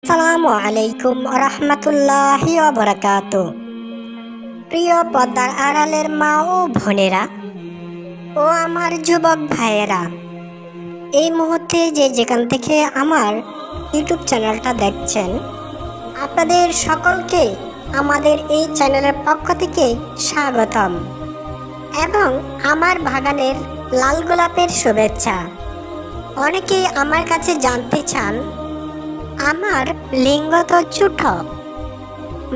আসসালামু আলাইকুম রহমতুল্লাহি ওয়া বারাকাতুহু। প্রিয় পর্দার আড়ালের মা ও বোনেরা ও আমার যুবক ভাইয়েরা, এই মুহূর্তে যেখান থেকে আমার ইউটিউব চ্যানেলটা দেখছেন, আপনাদের সকলকে আমাদের এই চ্যানেলের পক্ষ থেকে স্বাগতম এবং আমার বাগানের লাল গোলাপের শুভেচ্ছা। অনেকেই আমার কাছে জানতে চান, আমার লিঙ্গ তো ছোট,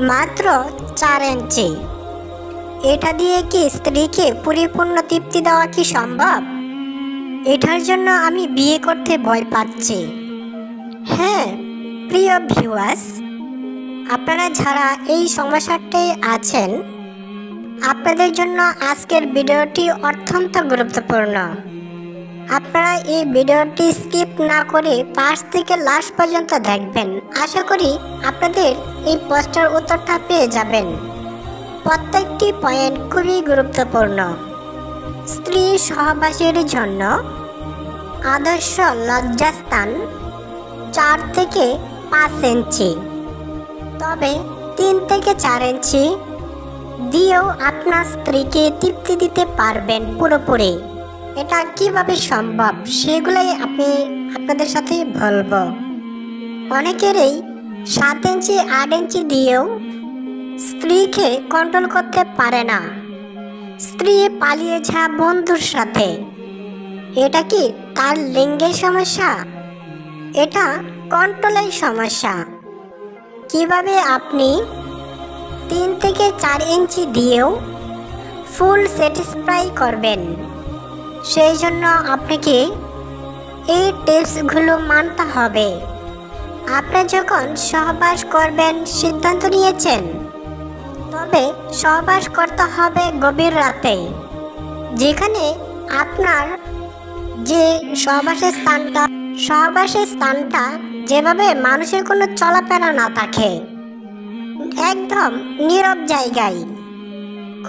মাত্র 4 ইঞ্চি, এটা দিয়ে কি স্ত্রীকে পরিপূর্ণ তৃপ্তি দেওয়া কি সম্ভব? এটার জন্য আমি বিয়ে করতে ভয় পাচ্ছি। হ্যাঁ প্রিয় ভিউয়ার্স, আপনারা যারা এই সমস্যাটাই আছেন, আপনাদের জন্য আজকের ভিডিওটি অত্যন্ত গুরুত্বপূর্ণ। আপনারা এই ভিডিওটি স্কিপ না করে ফার্স্ট থেকে লাস্ট পর্যন্ত দেখবেন। আশা করি আপনাদের এই প্রশ্নের উত্তরটা পেয়ে যাবেন। প্রত্যেকটি পয়েন্ট খুবই গুরুত্বপূর্ণ। স্ত্রী সহবাসের জন্য আদর্শ লজ্জাস্থান 4 থেকে 5 ইঞ্চি, তবে 3 থেকে 4 ইঞ্চি দিয়েও আপনার স্ত্রীকে তৃপ্তি দিতে পারবেন পুরোপুরি। এটা কিভাবে সম্ভব সেগুলোই আপনাদের সাথে বলবো। অনেকেরই 7 ইঞ্চি 8 ইঞ্চি দিয়েও স্ত্রীকে কন্ট্রোল করতে পারে না, স্ত্রী পালিয়ে যা বন্ধুর সাথে। এটা কি তার লিঙ্গের সমস্যা? এটা কন্ট্রোলের সমস্যা। কিভাবে আপনি 3 থেকে 4 ইঞ্চি দিয়েও ফুল স্যাটিসফাই করবেন, সেই জন্য আপনাকে এই টিপসগুলো মানতে হবে। আপনি যখন সহবাস করবেন সিদ্ধান্ত নিয়েছেন, তবে সহবাস করতে হবে গভীর রাতে, যেখানে আপনার যে সহবাসের স্থানটা যেভাবে মানুষের কোনো চলাফেরা না থাকে, একদম নীরব জায়গায়,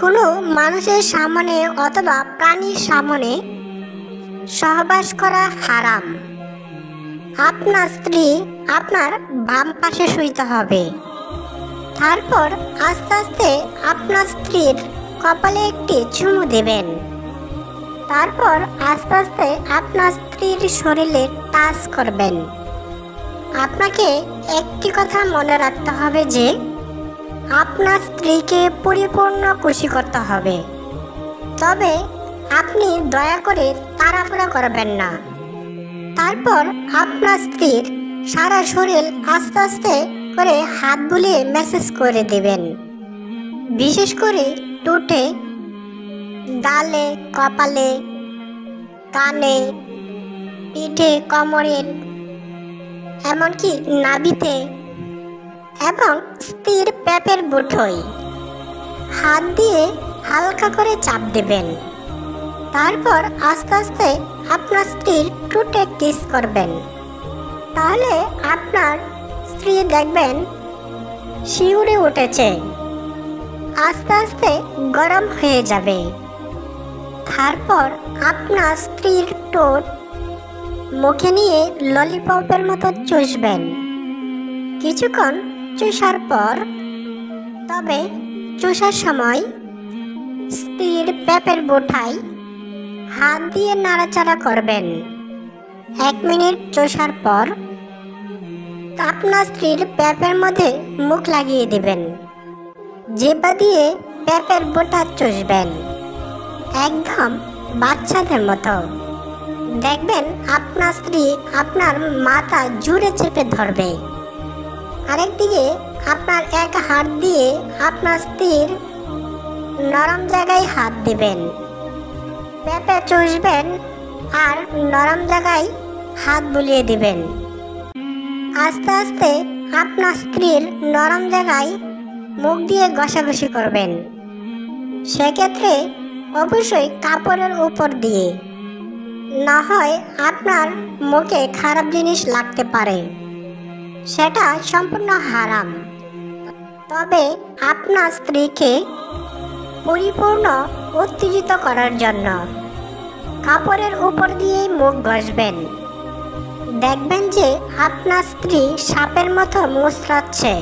কোনো মানুষের সামনে অথবা প্রাণীর সামনে সহবাস করা হারাম। আপনার স্ত্রী আপনার বাম পাশে শুইতে হবে। তারপর আস্তে আস্তে আপনার স্ত্রীর কপালে একটি চুমু দেবেন। তারপর আস্তে আস্তে আপনার স্ত্রীর শরীরে টাচ করবেন। আপনাকে একটি কথা মনে রাখতে হবে যে আপনার স্ত্রীকে পরিপূর্ণ খুশি করতে হবে, তবে আপনি দয়া করে তাড়াহুড়া করবেন না। তারপর আপনার স্ত্রীর সারা শরীর আস্তে আস্তে করে হাত বুলিয়ে ম্যাসেজ করে দেবেন, বিশেষ করে ঠোঁটে, গালে, কপালে, কানে, পিঠে, কোমরে, এমনকি নাভিতে এবং স্ত্রীর পেটের বুঠোয় হাত দিয়ে হালকা করে চাপ দেবেন। তারপর আস্তে আস্তে আপনার স্ত্রীর ঠোঁটে কিস করবেন। তাহলে আপনার স্ত্রী দেখবেন শিউরে উঠেছে, আস্তে আস্তে গরম হয়ে যাবে। তারপর আপনার স্ত্রীর ঠোঁট মুখে নিয়ে ললিপপের মতো চুষবেন। কিছুক্ষণ চুষার পর, তবে চুষার সময় স্ত্রীর পেটের বুঠায় হাত দিয়ে নাড়াচাড়া করবেন। 1 মিনিট চুষার পর আপনার স্ত্রীর পেটের মধ্যে মুখ লাগিয়ে দেবেন, জিহ্বা দিয়ে পেটের বুটা চুষবেন, একদম বাচ্চাদের মতো। দেখবেন আপনার স্ত্রী আপনার মাথা জুড়ে চেপে ধরবে। আরেকদিকে আপনার এক হাত দিয়ে আপনার স্ত্রীর নরম জায়গায় হাত দিবেন, পেটে চুষবেন আর নরম জায়গায় হাত বুলিয়ে দিবেন। আস্তে আস্তে আপনার স্ত্রীর নরম জায়গায় মুখ দিয়ে ঘষাঘষি করবেন। সেক্ষেত্রে অবশ্যই কাপড়ের উপর দিয়ে, না হয় আপনার মুখে খারাপ জিনিস লাগতে পারে, সেটা সম্পূর্ণ হারাম। তবে আপনার স্ত্রীকে পরিপূর্ণ উত্তেজিত করার জন্য কাপড়ের উপর দিয়েই মুখ ঘষবেন। দেখবেন যে আপনার স্ত্রী সাপের মতো মোচড়াচ্ছে।